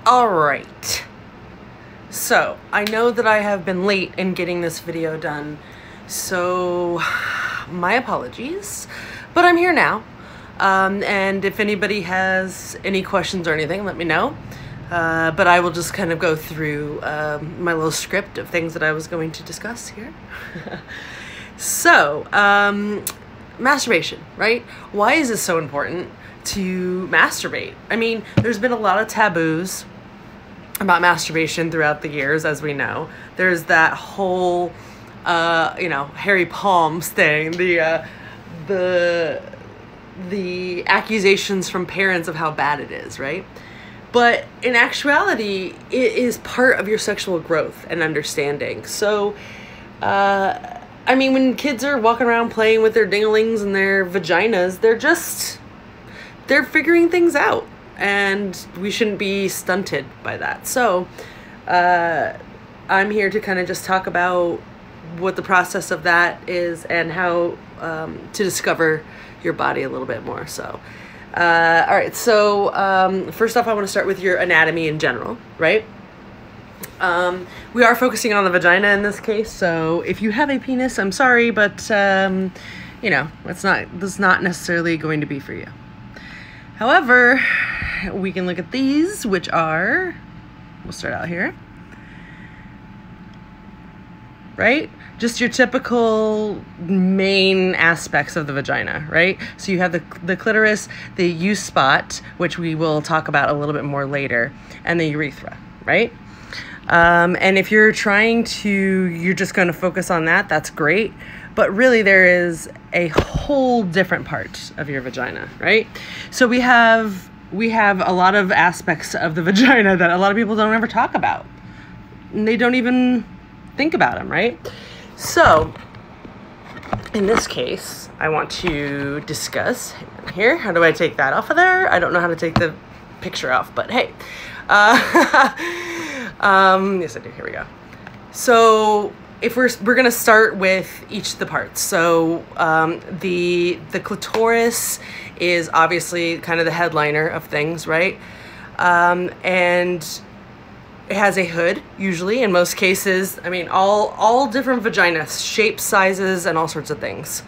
All right. So I know that I have been late in getting this video done, so my apologies, but I'm here now. And if anybody has any questions or anything, let me know. But I will just kind of go through my little script of things that I was going to discuss here. So, masturbation, right? Why is this so important to masturbate? I mean, there's been a lot of taboos about masturbation throughout the years, as we know. There's that whole, Harry Palms thing, the accusations from parents of how bad it is, right? But in actuality, it is part of your sexual growth and understanding. So, I mean, when kids are walking around playing with their dinglings and their vaginas, they're figuring things out. And we shouldn't be stunted by that. So, I'm here to kind of just talk about what the process of that is and how to discover your body a little bit more. So, all right. So, first off, I want to start with your anatomy in general, right? We are focusing on the vagina in this case. So if you have a penis, I'm sorry, but, this is not necessarily going to be for you. However, we can look at these, which are, we'll start out here, right? Just your typical main aspects of the vagina, right? So you have the clitoris, the U-spot, which we will talk about a little bit more later, and the urethra, right? And if you're you're just going to focus on that, that's great. But really there is a whole different part of your vagina, right? So we have a lot of aspects of the vagina that a lot of people don't ever talk about. And they don't even think about them, right? So in this case, I want to discuss here. How do I take that off of there? I don't know how to take the picture off, but hey. Yes, I do. Here we go. So if we're going to start with each of the parts. So the clitoris is obviously kind of the headliner of things, right? And it has a hood, usually, in most cases. I mean, all different vaginas, shapes, sizes, and all sorts of things.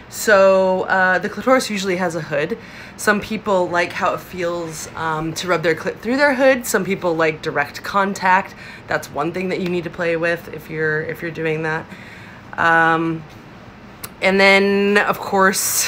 So the clitoris usually has a hood. Some people like how it feels to rub their clit through their hood. Some people like direct contact. That's one thing that you need to play with if you're doing that. And then, of course,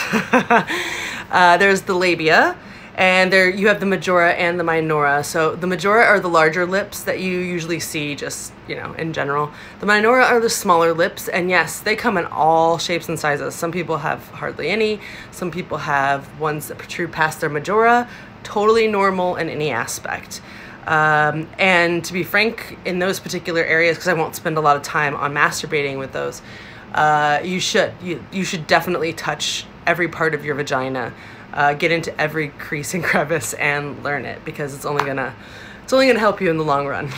there's the labia. And there you have the majora and the minora. So the majora are the larger lips that you usually see just, in general. The minora are the smaller lips, and yes, they come in all shapes and sizes. Some people have hardly any. Some people have ones that protrude past their majora. Totally normal in any aspect. And to be frank, in those particular areas, because I won't spend a lot of time on masturbating with those, you should definitely touch every part of your vagina. Get into every crease and crevice and learn it, because it's only gonna help you in the long run.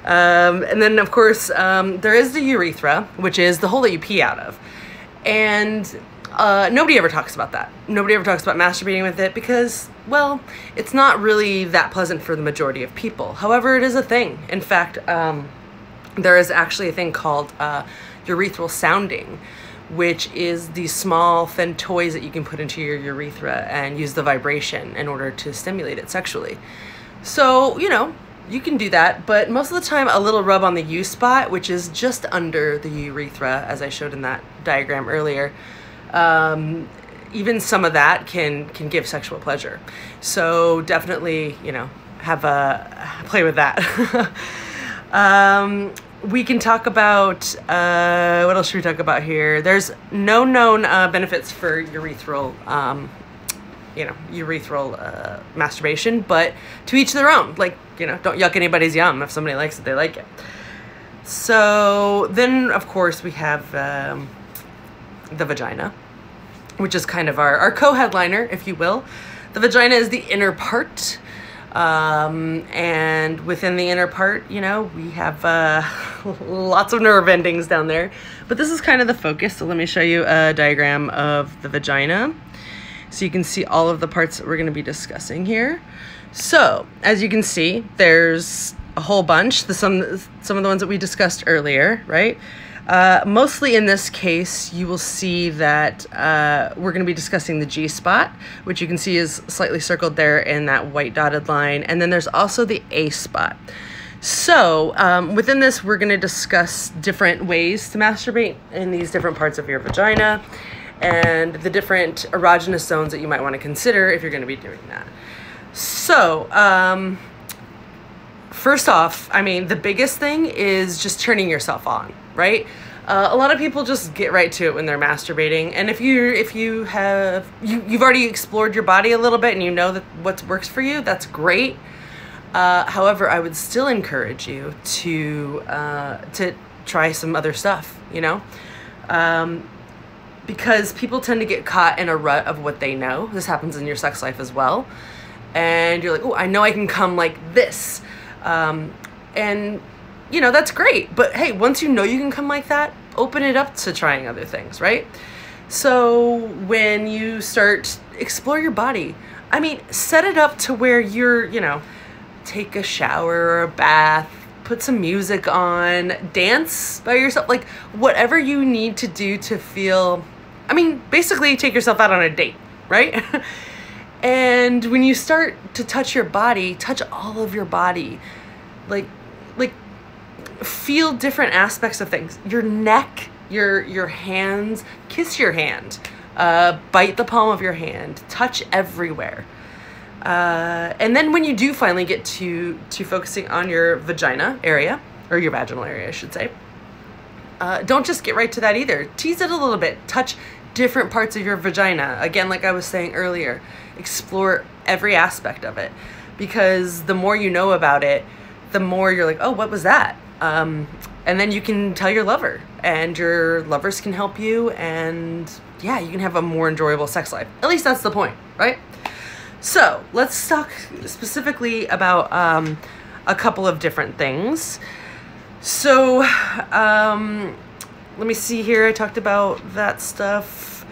And then of course there is the urethra, which is the hole that you pee out of, and nobody ever talks about that. Nobody ever talks about masturbating with it because, well, it's not really that pleasant for the majority of people. However, it is a thing. In fact, there is actually a thing called urethral sounding, which is these small, thin toys that you can put into your urethra and use the vibration in order to stimulate it sexually. So, you can do that, but most of the time a little rub on the U-spot, which is just under the urethra, as I showed in that diagram earlier, even some of that can give sexual pleasure. So definitely, play with that. We can talk about, what else should we talk about here? There's no known benefits for urethral masturbation, but to each their own. Like, don't yuck anybody's yum. If somebody likes it, they like it. So then, of course, we have the vagina, which is kind of our co-headliner, if you will. The vagina is the inner part. And within the inner part, we have lots of nerve endings down there. But this is kind of the focus. So let me show you a diagram of the vagina. so you can see all of the parts that we're going to be discussing here. So, as you can see, there's a whole bunch. Some of the ones that we discussed earlier, right? Mostly in this case, you will see that we're going to be discussing the G-spot, which you can see is slightly circled there in that white dotted line. And then there's also the A-spot. So within this, we're going to discuss different ways to masturbate in these different parts of your vagina and the different erogenous zones that you might want to consider if you're going to be doing that. So first off, I mean, the biggest thing is just turning yourself on, right? A lot of people just get right to it when they're masturbating. And if you've already explored your body a little bit and you know that what works for you, that's great. However, I would still encourage you to try some other stuff, you know? Because people tend to get caught in a rut of what they know. This happens in your sex life as well. And you're like, oh, I know I can come like this. And, you know, that's great. But hey, once you know you can come like that, open it up to trying other things, right? So when you start, explore your body. I mean, set it up to where you're, you know, take a shower or a bath, put some music on, dance by yourself, like whatever you need to do to feel, I mean, basically take yourself out on a date, right? And when you start to touch your body, touch all of your body, like feel different aspects of things. Your neck, your hands, kiss your hand, bite the palm of your hand, touch everywhere. And then when you do finally get to focusing on your vagina area, or your vaginal area, I should say, don't just get right to that either. Tease it a little bit. Touch different parts of your vagina. Again, like I was saying earlier, explore every aspect of it. Because the more you know about it, the more you're like, oh, what was that? And then you can tell your lover, and your lovers can help you, and yeah, you can have a more enjoyable sex life. At least that's the point, right? So let's talk specifically about a couple of different things. So let me see here. I talked about that stuff.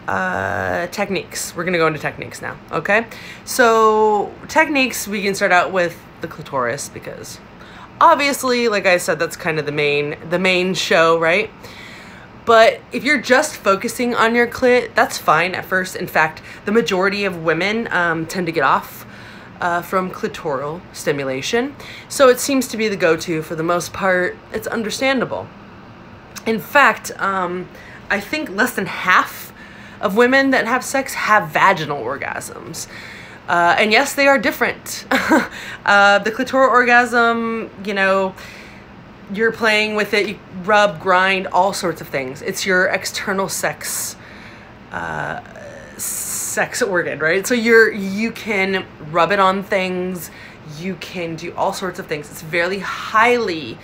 Techniques. We're going to go into techniques now. Okay. So techniques, we can start out with the clitoris because obviously, like I said, that's kind of the main show, right? But if you're just focusing on your clit, that's fine at first. In fact, the majority of women tend to get off from clitoral stimulation. So it seems to be the go-to for the most part. It's understandable. In fact, I think less than half of women that have sex have vaginal orgasms. And yes, they are different. The clitoral orgasm, you know, you're playing with it, you rub, grind, all sorts of things. It's your external sex organ, right? So you can rub it on things, you can do all sorts of things. It's very highly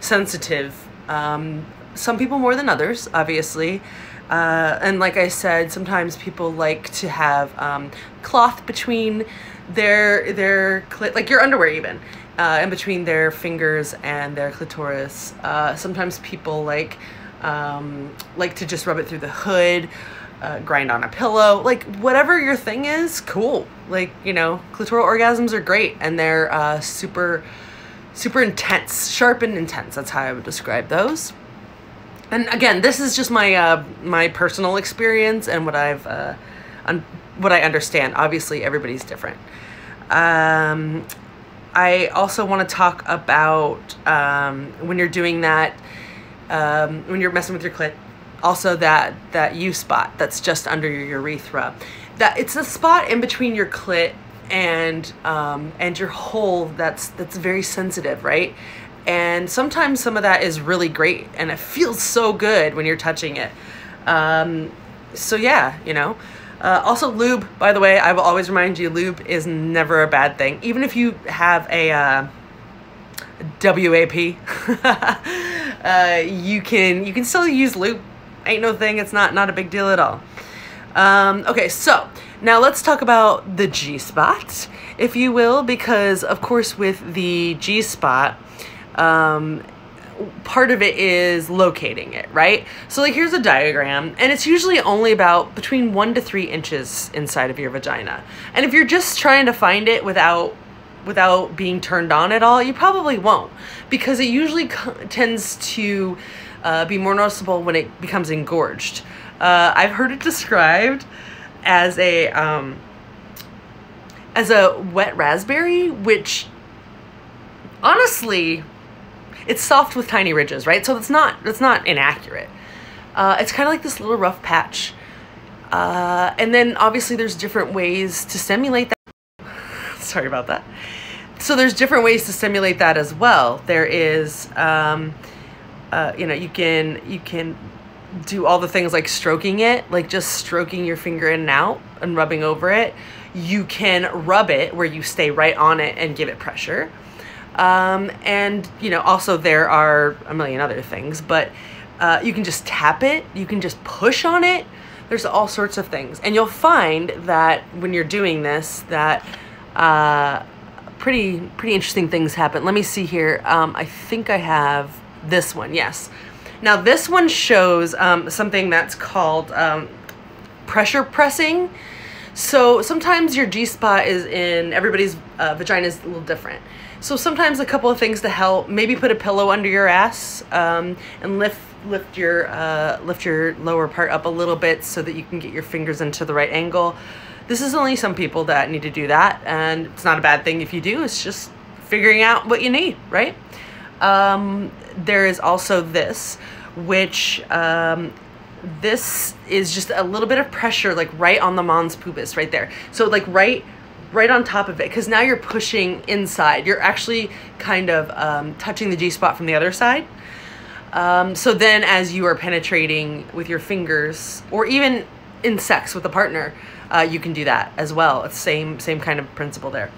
sensitive. Some people more than others, obviously. And like I said, sometimes people like to have cloth between their clit, like your underwear even. In between their fingers and their clitoris. Sometimes people like to just rub it through the hood, grind on a pillow, like whatever your thing is, cool. Like, you know, clitoral orgasms are great, and they're super intense, sharp and intense. That's how I would describe those. And again, this is just my my personal experience and what what I understand. Obviously, everybody's different. I also want to talk about when you're doing that, when you're messing with your clit, also that U spot that's just under your urethra. That it's a spot in between your clit and your hole that's very sensitive, right? And sometimes some of that is really great, and it feels so good when you're touching it. So yeah, you know. Also lube, by the way, I will always remind you, lube is never a bad thing. Even if you have a WAP, you can still use lube. Ain't no thing, it's not a big deal at all. Okay, so now let's talk about the G-spot, if you will, because of course with the G-spot, part of it is locating it, right? So like here's a diagram, and it's usually only about between 1 to 3 inches inside of your vagina. And if you're just trying to find it without being turned on at all, you probably won't, because it usually tends to be more noticeable when it becomes engorged. I've heard it described as a wet raspberry, which honestly, it's soft with tiny ridges, right? So that's not inaccurate. It's kind of like this little rough patch. And then obviously there's different ways to stimulate that. Sorry about that. So there's different ways to stimulate that as well. There is, you know, you can do all the things like stroking it, like just stroking your finger in and out and rubbing over it. You can rub it where you stay right on it and give it pressure. And, you know, also there are a million other things, but you can just tap it. You can just push on it. There's all sorts of things. And you'll find that when you're doing this, that pretty interesting things happen. Let me see here. I think I have this one. Yes. Now this one shows something that's called pressure pressing. So sometimes your G-spot is in everybody's vagina is a little different. So sometimes a couple of things to help: maybe put a pillow under your ass and lift your lower part up a little bit so that you can get your fingers into the right angle. This is only some people that need to do that, and it's not a bad thing if you do. It's just figuring out what you need, right? There is also this, which this is just a little bit of pressure, like right on the mons pubis, right there. So like right on top of it, because now you're pushing inside. You're actually kind of touching the G-spot from the other side. So then as you are penetrating with your fingers, or even in sex with a partner, you can do that as well. It's same kind of principle there.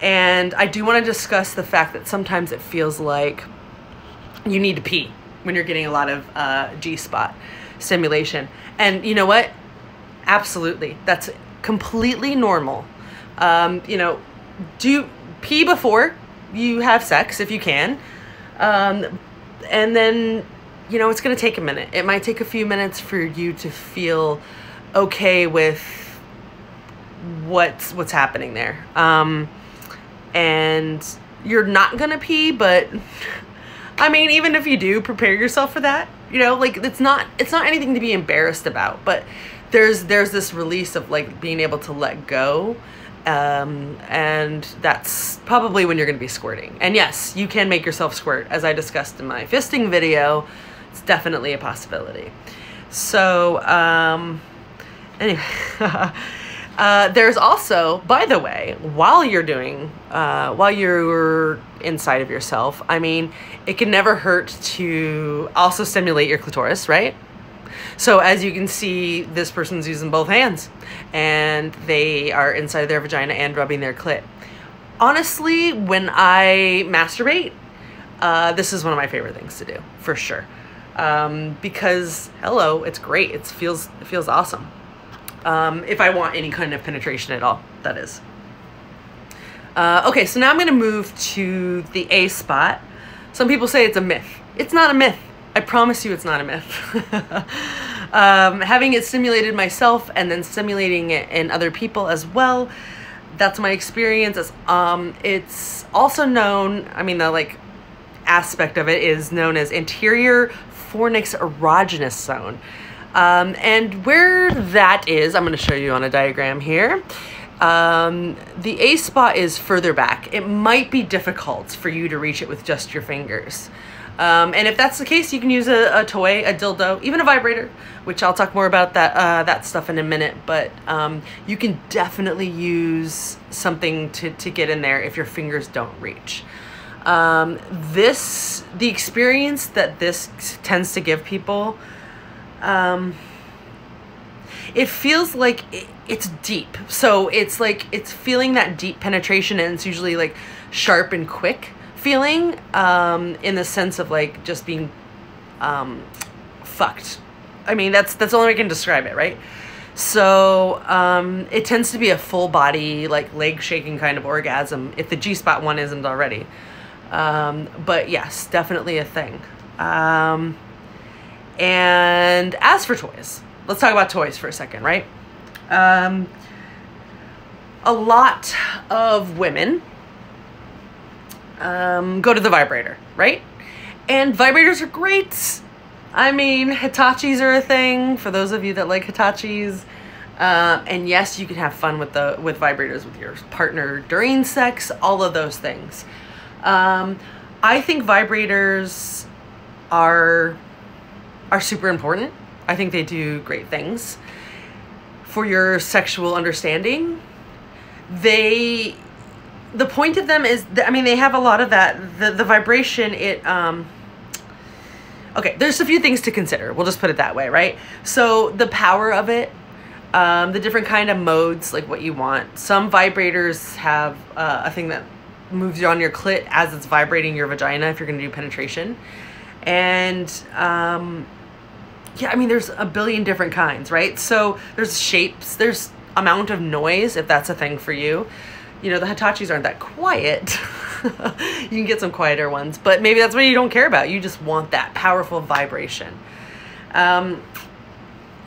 And I do want to discuss the fact that sometimes it feels like you need to pee when you're getting a lot of G-spot stimulation. And you know what? Absolutely. That's completely normal. You know, do pee before you have sex if you can. And then, you know, it's going to take a minute. It might take a few minutes for you to feel okay with what's happening there. And you're not going to pee, but I mean, even if you do, prepare yourself for that. You know, like it's not anything to be embarrassed about, but there's this release of like being able to let go. And that's probably when you're going to be squirting. And yes, you can make yourself squirt, as I discussed in my fisting video. It's definitely a possibility. So, anyway, there's also, by the way, while you're inside of yourself, I mean, it can never hurt to also stimulate your clitoris, right? So as you can see, this person's using both hands and they are inside their vagina and rubbing their clit. Honestly, when I masturbate, this is one of my favorite things to do, for sure. Because hello, it's great. It feels awesome. If I want any kind of penetration at all, that is. Okay, so now I'm gonna move to the A spot. Some people say it's a myth. It's not a myth. I promise you it's not a myth. Having it stimulated myself and then stimulating it in other people as well, that's my experience. It's also known, I mean, the like aspect of it is known as anterior fornix erogenous zone. And where that is, I'm going to show you on a diagram here. The A spot is further back. It might be difficult for you to reach it with just your fingers. And if that's the case, you can use a toy, a dildo, even a vibrator, which I'll talk more about that stuff in a minute. But you can definitely use something to get in there if your fingers don't reach. The experience that this tends to give people, it feels like it's deep. So it's like, it's feeling that deep penetration, and it's usually like sharp and quick feeling, in the sense of like just being fucked. I mean, that's the only way I can describe it, right? So it tends to be a full body, like leg shaking kind of orgasm if the G-spot one isn't already. But yes, definitely a thing. And as for toys, let's talk about toys for a second, right? A lot of women go to the vibrator, right? And vibrators are great. I mean, Hitachis are a thing for those of you that like Hitachis. And yes, you can have fun with vibrators with your partner during sex, all of those things. I think vibrators are super important. I think they do great things for your sexual understanding. The point of them is, I mean, they have a lot of that. The vibration, okay, there's a few things to consider. We'll just put it that way, right? So the power of it, the different kind of modes, like what you want. Some vibrators have a thing that moves you on your clit as it's vibrating your vagina if you're going to do penetration. And yeah, I mean, there's a billion different kinds, right? So there's shapes, there's amount of noise, if that's a thing for you. You know, the Hitachis aren't that quiet. You can get some quieter ones, but maybe that's what you don't care about. You just want that powerful vibration.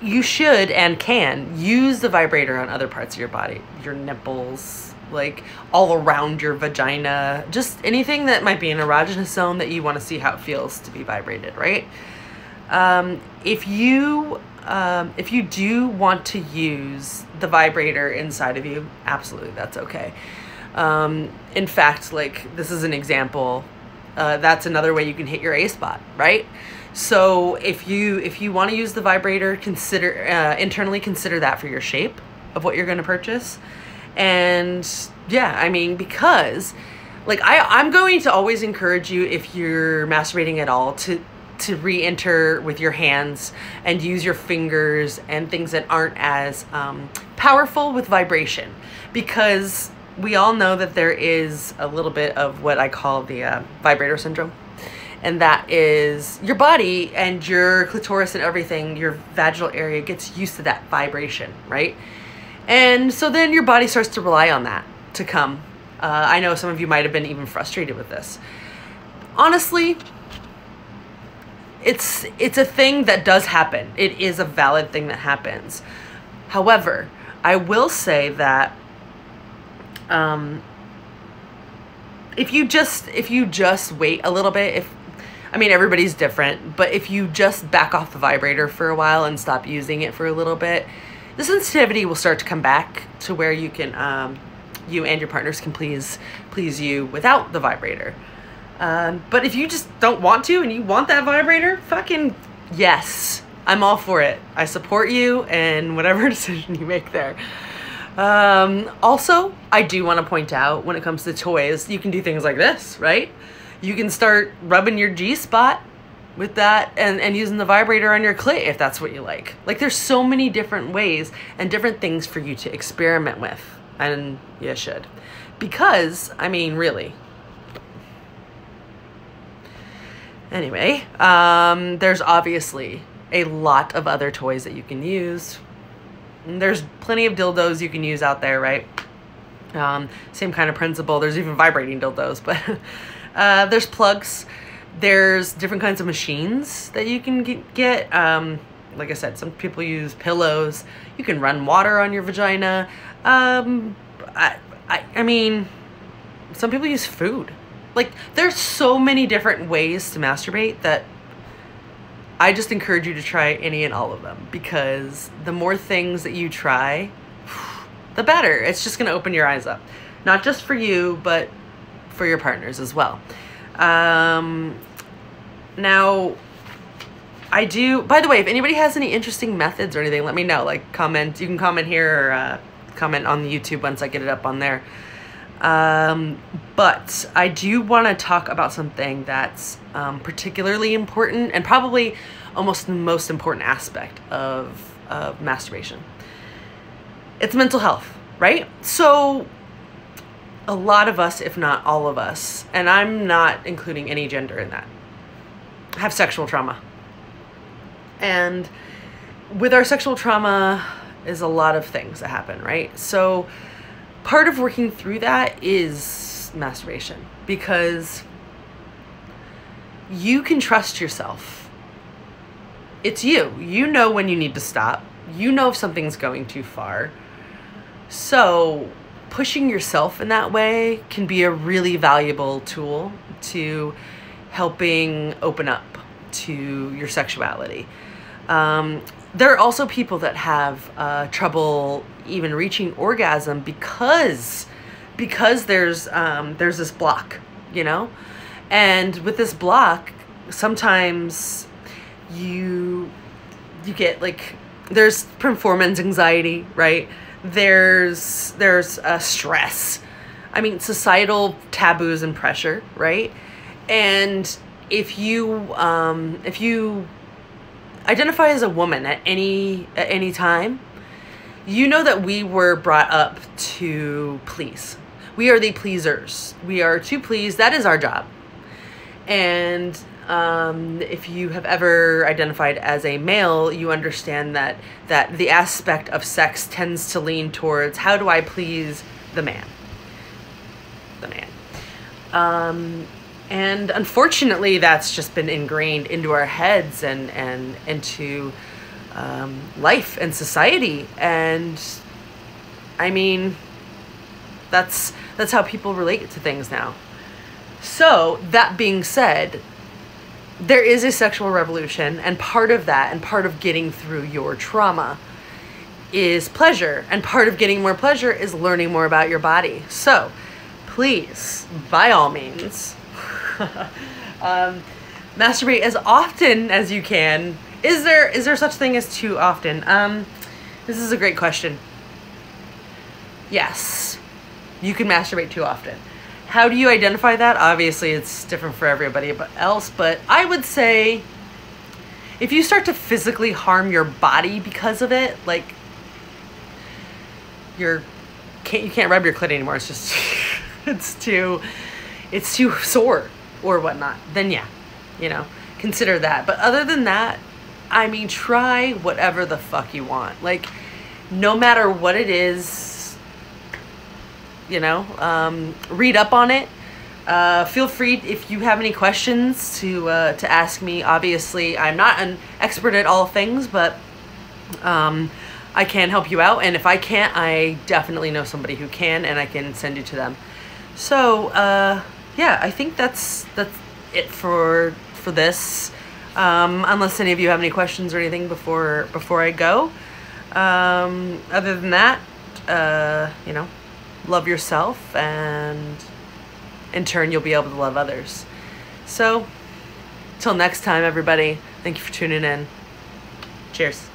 You should and can use the vibrator on other parts of your body, your nipples, like all around your vagina, just anything that might be an erogenous zone that you want to see how it feels to be vibrated, right? If you do want to use the vibrator inside of you, absolutely, that's okay. In fact, like, this is an example, that's another way you can hit your A spot, right? So if you want to use the vibrator, internally consider that for your shape of what you're going to purchase. And yeah, I mean, because like I'm going to always encourage you, if you're masturbating at all, to re-enter with your hands and use your fingers and things that aren't as powerful with vibration, because we all know that there is a little bit of what I call the vibrator syndrome. And that is your body and your clitoris and everything, your vaginal area gets used to that vibration, right? And so then your body starts to rely on that to come. I know some of you might have been even frustrated with this. Honestly, it's a thing that does happen. It is a valid thing that happens. However, I will say that if you just wait a little bit, I mean, everybody's different, but if you just back off the vibrator for a while and stop using it for a little bit, the sensitivity will start to come back to where you can, you and your partners can please you without the vibrator. But if you just don't want to and you want that vibrator, fucking yes, I'm all for it. I support you and whatever decision you make there. Also, I do want to point out, when it comes to toys, you can do things like this, right? You can start rubbing your G-spot with that and using the vibrator on your clit if that's what you like. Like, there's so many different ways and different things for you to experiment with, and you should. Because, I mean, really. Anyway, there's obviously a lot of other toys that you can use. And there's plenty of dildos you can use out there, right? Same kind of principle. There's even vibrating dildos, but there's plugs. There's different kinds of machines that you can get. Like I said, some people use pillows. You can run water on your vagina. I mean, some people use food. Like, there's so many different ways to masturbate that I just encourage you to try any and all of them, because the more things that you try, the better. It's just going to open your eyes up. Not just for you, but for your partners as well. Now, I do, by the way, if anybody has any interesting methods or anything, let me know. Like, comment. You can comment here or comment on the YouTube once I get it up on there. But I do want to talk about something that's particularly important, and probably almost the most important aspect of masturbation. It's mental health, right? So a lot of us, if not all of us, and I'm not including any gender in that, have sexual trauma. And with our sexual trauma is a lot of things that happen, right? So part of working through that is masturbation, because you can trust yourself. It's you. You know when you need to stop. You know if something's going too far. So pushing yourself in that way can be a really valuable tool to helping open up to your sexuality. There are also people that have trouble even reaching orgasm because there's this block, you know? And with this block, sometimes you get like, there's performance anxiety, right? There's stress. I mean, societal taboos and pressure, right? And if you identify as a woman at any time, you know that we were brought up to please. We are the pleasers. We are to please. That is our job. And if you have ever identified as a male, you understand that the aspect of sex tends to lean towards, how do I please the man? And unfortunately, that's just been ingrained into our heads and into life and society. And I mean, that's how people relate to things now. So that being said, there is a sexual revolution, and part of that, and part of getting through your trauma, is pleasure. And part of getting more pleasure is learning more about your body. So please, by all means, masturbate as often as you can. Is there such thing as too often? This is a great question. Yes, you can masturbate too often. How do you identify that? Obviously, it's different for everybody else, but I would say if you start to physically harm your body because of it, like you can't rub your clit anymore. It's just it's too sore or whatnot. Then yeah, consider that. But other than that, I mean, try whatever the fuck you want. Like, no matter what it is. Read up on it. Feel free, if you have any questions, to ask me. Obviously, I'm not an expert at all things, but I can help you out. And if I can't, I definitely know somebody who can, and I can send you to them. So, yeah, I think that's it for this. Unless any of you have any questions or anything before I go. Other than that, love yourself, and in turn you'll be able to love others. So till next time, everybody, thank you for tuning in. Cheers.